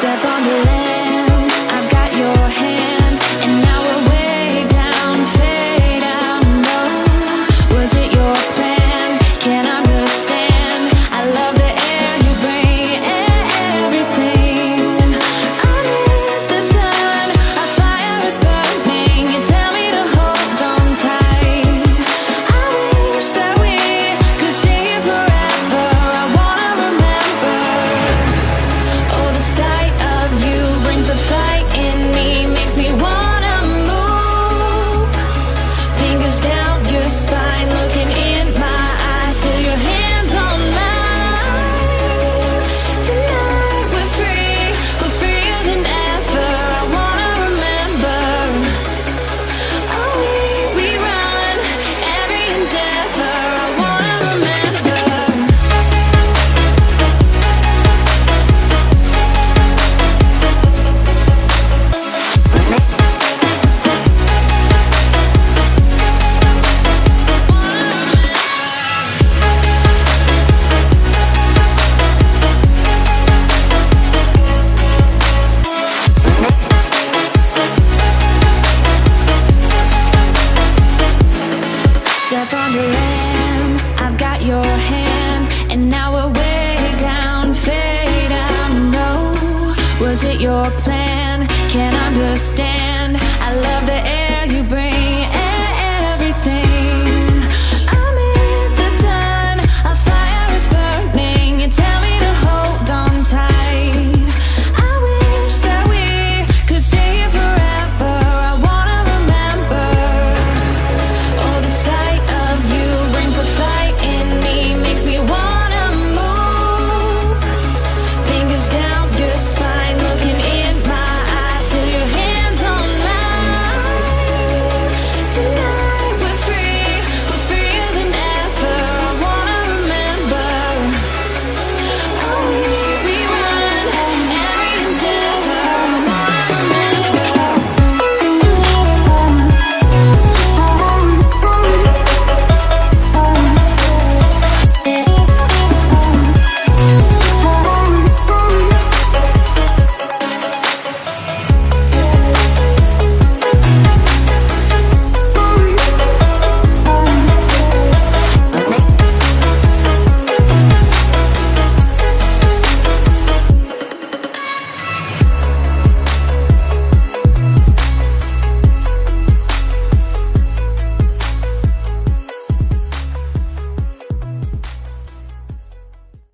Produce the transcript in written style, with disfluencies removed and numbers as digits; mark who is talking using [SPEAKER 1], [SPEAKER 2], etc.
[SPEAKER 1] Step on the land, I've got your hand, and now we're way down, fade out low. Was it your plan? Can't understand. I love the air you bring, everything. Underneath the sun, our fire is burning. You tell me to hold on tight. I wish that we could stay here forever. I wanna remember. Oh, the sight of you brings the fight in me, makes me wanna move. Fingers down your spine, looking in my eyes, feel your hands on mine. Tonight we're freer than ever. I wanna remember. Oh, we run every endeavor. I wanna remember. Step on the land, I've got your hand.